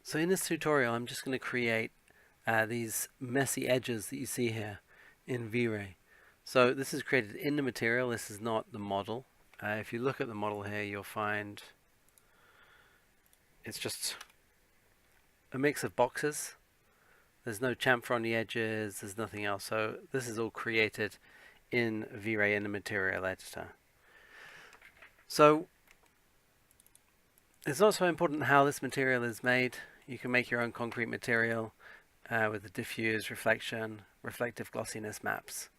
So in this tutorial, I'm just going to create these messy edges that you see here in V-Ray. So this is created in the material. This is not the model. If you look at the model here, you'll find it's just a mix of boxes. There's no chamfer on the edges. There's nothing else. So this is all created in V-Ray in the material editor. So it's not so important how this material is made. You can make your own concrete material with the diffuse, reflection, reflective glossiness maps.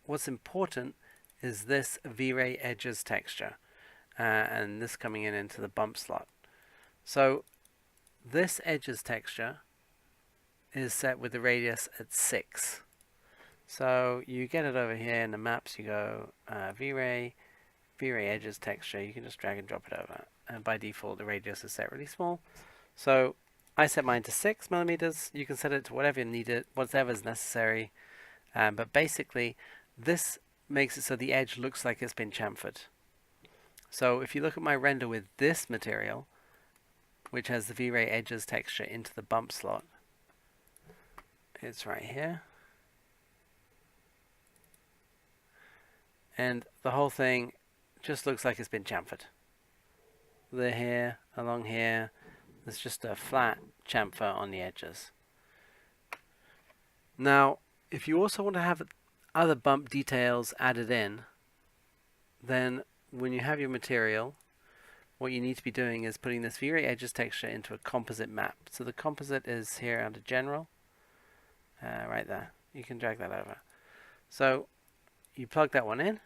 What's important is this V-Ray edges texture and this coming in into the bump slot. So this edges texture is set with the radius at 6. So you get it over here in the maps, you go V-Ray edges texture, you can just drag and drop it over. And by default the radius is set really small. So I set mine to 6 millimeters. You can set it to whatever you need it, whatever is necessary. But basically this makes it so the edge looks like it's been chamfered. So if you look at my render with this material, which has the V-Ray edges texture into the bump slot, it's right here. And the whole thing just looks like it's been chamfered. They're here, along here, there's just a flat chamfer on the edges. Now, if you also want to have other bump details added in, then when you have your material, what you need to be doing is putting this V-Ray edges texture into a composite map. So the composite is here under general, right there. You can drag that over. So you plug that one in,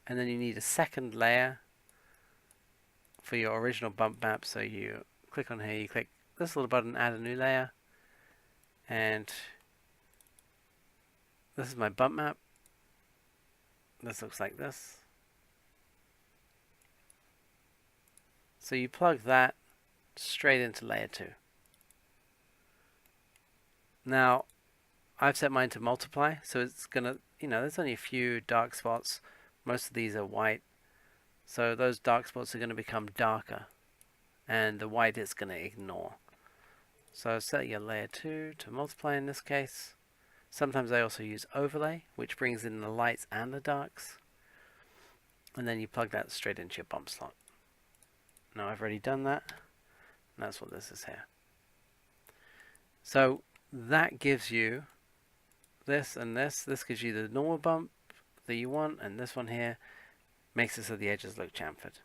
and then you need a second layer for your original bump map. So you click on here, you click this little button, add a new layer, and this is my bump map. This looks like this. So you plug that straight into layer 2. Now I've set mine to multiply, so it's gonna, there's only a few dark spots. Most of these are white, so those dark spots are going to become darker, and the white it's going to ignore. So set your layer 2 to multiply in this case. Sometimes I also use overlay, which brings in the lights and the darks, and then you plug that straight into your bump slot. Now I've already done that, and that's what this is here. So that gives you this and this. This gives you the normal bump that you want, and this one here makes it so the edges look chamfered.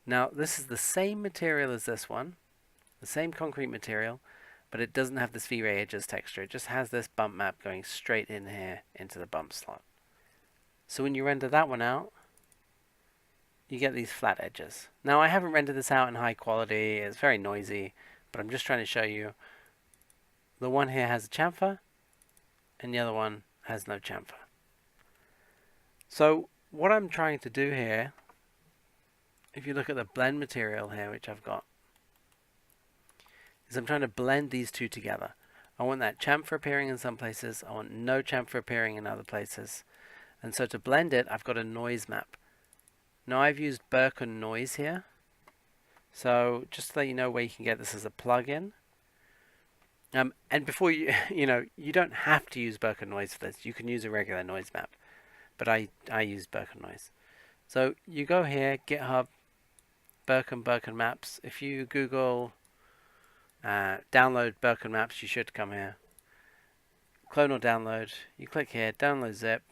Now this is the same material as this one, the same concrete material, but it doesn't have this V-Ray edges texture. It just has this bump map going straight in here into the bump slot. So when you render that one out, you get these flat edges. Now I haven't rendered this out in high quality, it's very noisy, but I'm just trying to show you the one here has a chamfer and the other one has no chamfer. So what I'm trying to do here, if you look at the blend material here, which I've got, is I'm trying to blend these two together. I want that chamfer appearing in some places, I want no chamfer appearing in other places. And so to blend it, I've got a noise map. Now I've used Birkin noise here. So just to let you know where you can get this as a plugin. And before you, you don't have to use Birkin noise for this. You can use a regular noise map. But I use Birkin noise. So you go here, GitHub, Birkin maps. If you Google download Birkin maps, you should come here. Clone or download. You click here, download zip.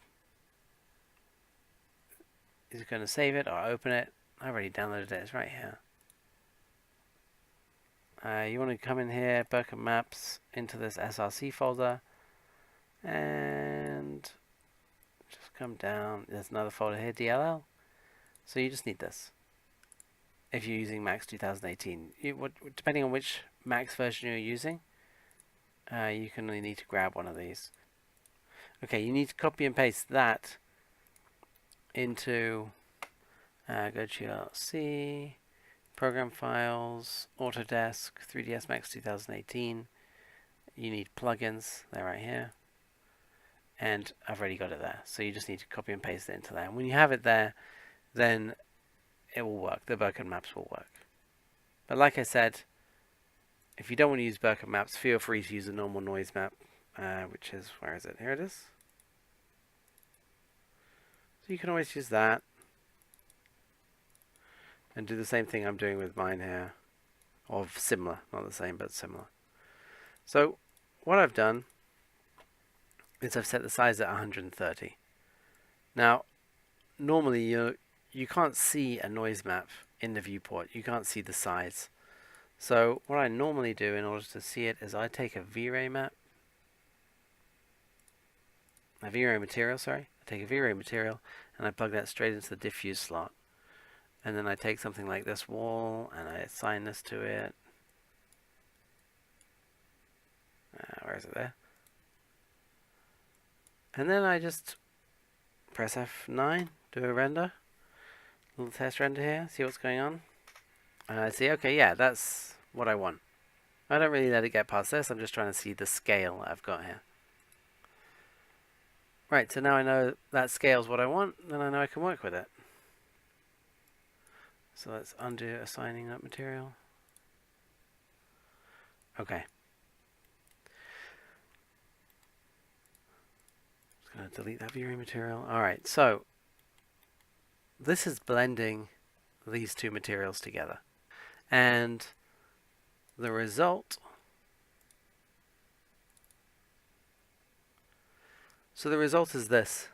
Is it going to save it or open it? I already downloaded it. It's right here. You want to come in here, Birkin maps, into this SRC folder, and just come down. There's another folder here, DLL. So you just need this. If you're using Max 2018, depending on which Max version you're using, you can only need to grab one of these. Okay, you need to copy and paste that into, go to your C, Program Files, Autodesk, 3ds Max 2018. You need plugins, they're right here. And I've already got it there. So you just need to copy and paste it into there. And when you have it there, then it will work. The Birkin maps will work. But like I said, if you don't want to use Berkeley maps, feel free to use a normal noise map, which is, where is it? Here it is. So you can always use that and do the same thing I'm doing with mine here, or similar, not the same, but similar. So what I've done is I've set the size at 130. Now, normally you can't see a noise map in the viewport. You can't see the size. So what I normally do in order to see it is I take a V-Ray map, a V-Ray material, sorry. I take a V-Ray material and I plug that straight into the diffuse slot. And then I take something like this wall and I assign this to it. Where is it there? And then I just press F9, do a render, little test render here, see what's going on. And I see, okay, yeah, that's what I want. I don't really let it get past this, I'm just trying to see the scale that I've got here. Right, so now I know that scale's what I want, then I know I can work with it. So let's undo assigning that material. Okay. Just going to delete that V-Ray material. Alright, so this is blending these two materials together. And the result, so the result is this.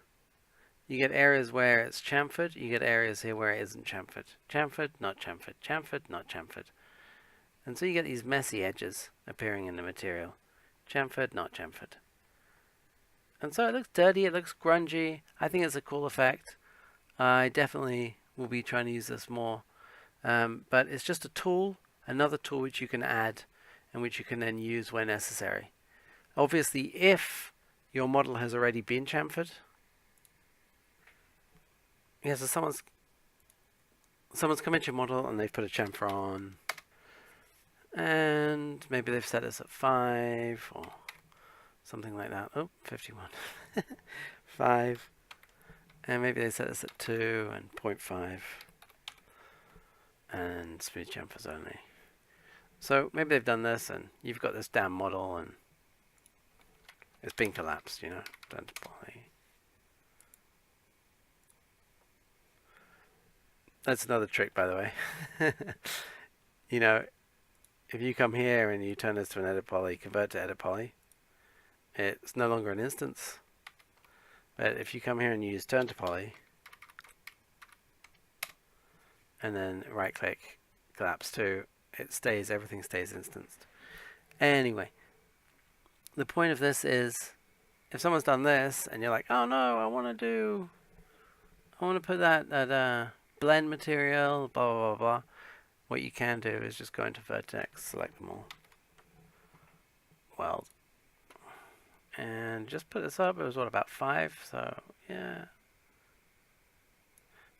You get areas where it's chamfered, you get areas here where it isn't chamfered. Chamfered, not chamfered, chamfered, not chamfered. And so you get these messy edges appearing in the material. Chamfered, not chamfered. And so it looks dirty, it looks grungy. I think it's a cool effect. I definitely will be trying to use this more. But it's just a tool, another tool which you can add and which you can then use where necessary. Obviously, if your model has already been chamfered, yeah, so someone's come into your model and they've put a chamfer on, and maybe they've set this at 5 or something like that. Oh, 51. 5. And maybe they set this at 2 and 0.5 and smooth chamfers only. So maybe they've done this and you've got this damn model and it's been collapsed, you know. Don't poly. That's another trick, by the way. You know, if you come here and you turn this to an edit poly, convert to edit poly, it's no longer an instance. But if you come here and you use turn to poly, and then right click, collapse to, it stays, everything stays instanced. Anyway, the point of this is, if someone's done this and you're like, oh no, I want to put that blend material, blah, blah, blah, blah. What you can do is just go into vertex, select them all, weld, and just put this up. It was what, about 5, so yeah.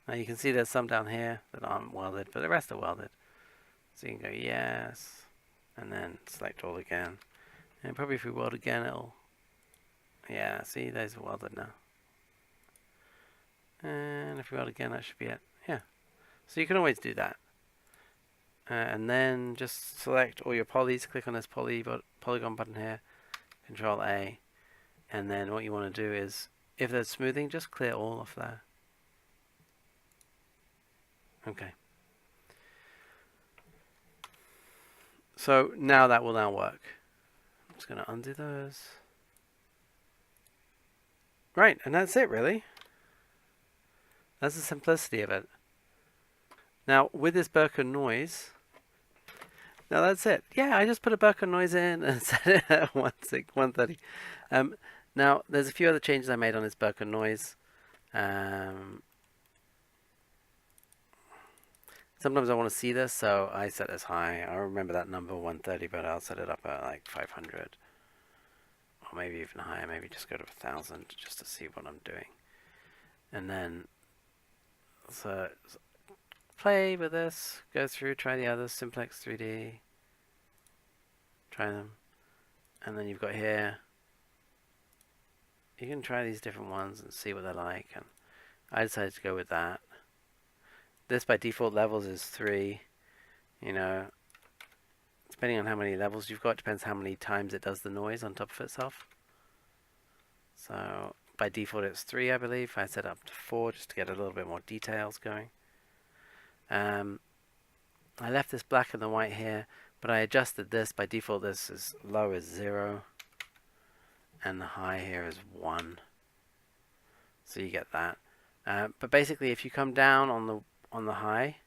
Now you can see there's some down here that aren't welded, but the rest are welded. So you can go yes, and then select all again. And probably if we weld again, it'll, yeah, see, those are welded now. And if we weld again, that should be it. Yeah. So you can always do that. And then just select all your polys, click on this polygon button here, Control A, and then what you want to do is, if there's smoothing, just clear all of there. Okay. So now that will now work. I'm just going to undo those. Right, and that's it really. That's the simplicity of it. Now with this Berkeley noise, now that's it. Yeah, I just put a Berkeley noise in and set it at 130. Now there's a few other changes I made on this Berkeley noise. Sometimes I want to see this, so I set this high. I remember that number 130, but I'll set it up at like 500. Or maybe even higher, maybe just go to 1000 just to see what I'm doing. And then, so play with this, go through, try the others, Simplex 3D, try them. And then you've got here, you can try these different ones and see what they're like. And I decided to go with that. This by default levels is 3, you know, it's depending on how many levels you've got, depends how many times it does the noise on top of itself. So by default it's 3, I believe. I set up to 4 just to get a little bit more details going. I left this black and the white here, but I adjusted this. By default this is low as 0 and the high here is 1. So you get that. But basically if you come down on the high,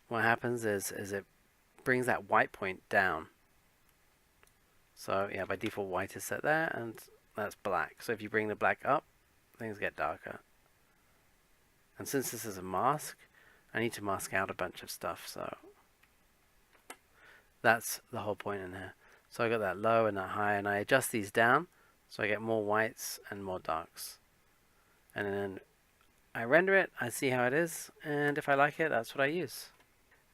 what happens is it brings that white point down. So yeah, by default white is set there and that's black. So if you bring the black up, things get darker. And since this is a mask, I need to mask out a bunch of stuff, so that's the whole point in here. So I got that low and that high, and I adjust these down so I get more whites and more darks. And then I render it, I see how it is, and if I like it, that's what I use.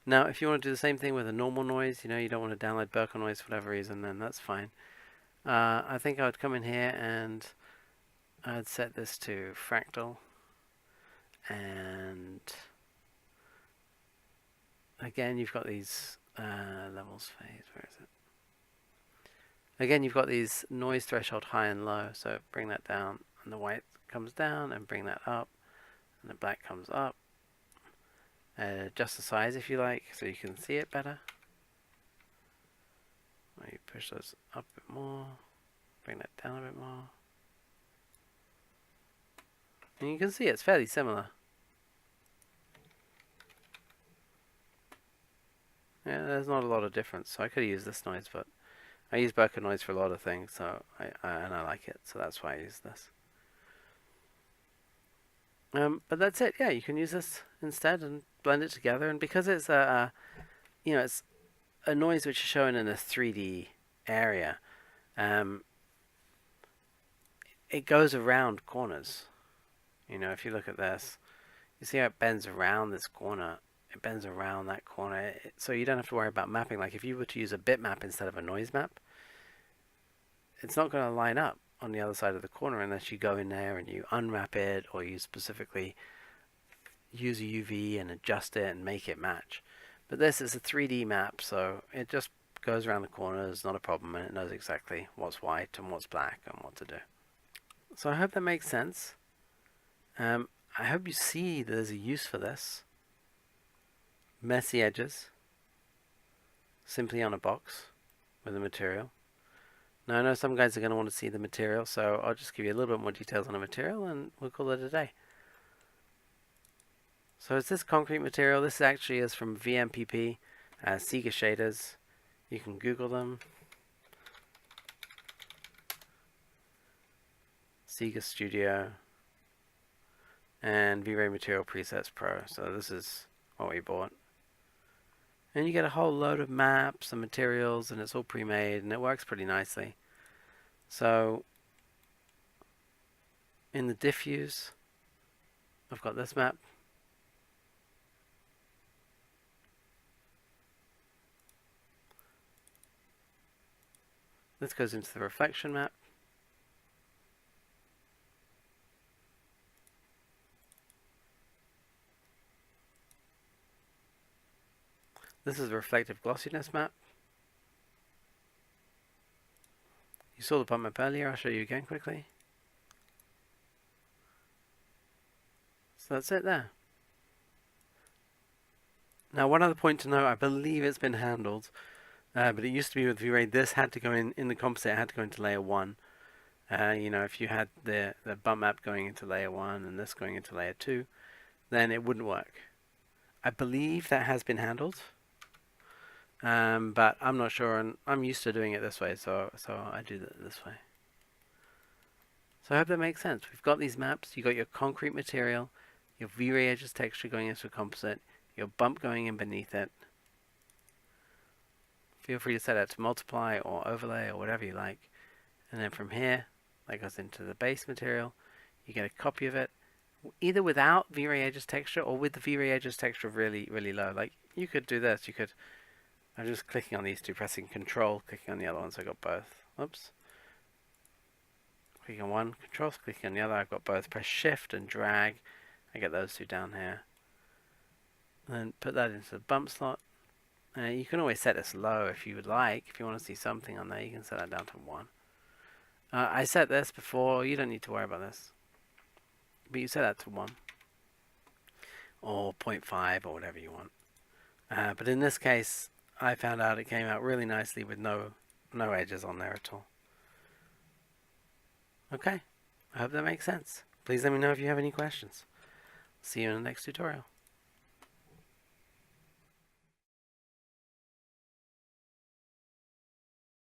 Now if you want to do the same thing with a normal noise, you don't want to download Burke noise for whatever reason, then that's fine. I think I would come in here and I'd set this to fractal, and again you've got these levels phase, where is it? Again you've got these noise threshold high and low, so bring that down and the white comes down, and bring that up and the black comes up. Adjust the size if you like so you can see it better. You push those up a bit more, bring that down a bit more, and you can see it's fairly similar. Yeah, there's not a lot of difference, so I could have used this noise, but I use Burke noise for a lot of things, so I like it, so that's why I use this. But that's it. Yeah, you can use this instead and blend it together, and because it's it's a noise which is shown in a 3D area, it goes around corners. If you look at this, you see how it bends around this corner. It bends around that corner, so you don't have to worry about mapping. Like if you were to use a bitmap instead of a noise map, it's not going to line up on the other side of the corner unless you go in there and you unwrap it, or you specifically use a UV and adjust it and make it match. But this is a 3D map, so it just goes around the corners, not a problem, and it knows exactly what's white and what's black and what to do. So I hope that makes sense. I hope you see there's a use for this. Messy edges, simply on a box with the material. Now I know some guys are going to want to see the material, so I'll just give you a little bit more details on the material and we'll call it a day. So it's this concrete material. This actually is from VMPP, Sega shaders. You can Google them. Sega Studio and V-Ray Material Presets Pro. So this is what we bought. And you get a whole load of maps and materials, and it's all pre-made, and it works pretty nicely. So in the diffuse, I've got this map. This goes into the reflection map. This is the reflective glossiness map. You saw the bump map earlier, I'll show you again quickly. So that's it there. Now one other point to note, I believe it's been handled, but it used to be with V-Ray, this had to go in the composite, it had to go into layer 1. If you had the bump map going into layer 1 and this going into layer 2, then it wouldn't work. I believe that has been handled. But I'm not sure, and I'm used to doing it this way, so I do it this way. So I hope that makes sense. We've got these maps, you've got your concrete material, your VrayEdgesTexture going into a composite, your bump going in beneath it. Feel free to set it to multiply or overlay or whatever you like. And then from here, that goes into the base material. You get a copy of it, either without VrayEdgesTexture or with the VrayEdgesTexture really, really low. Like you could do this, I'm just clicking on these two, pressing Control, clicking on the other one, so I got both. Oops. Clicking on one, Control, clicking on the other, I've got both. Press Shift and drag, I get those two down here. And then put that into the bump slot. You can always set this low if you would like. If you want to see something on there, you can set that down to 1. I set this before. You don't need to worry about this. But you set that to 1. Or 0.5 or whatever you want. But in this case, I found out it came out really nicely with no edges on there at all. Okay, I hope that makes sense. Please let me know if you have any questions. See you in the next tutorial.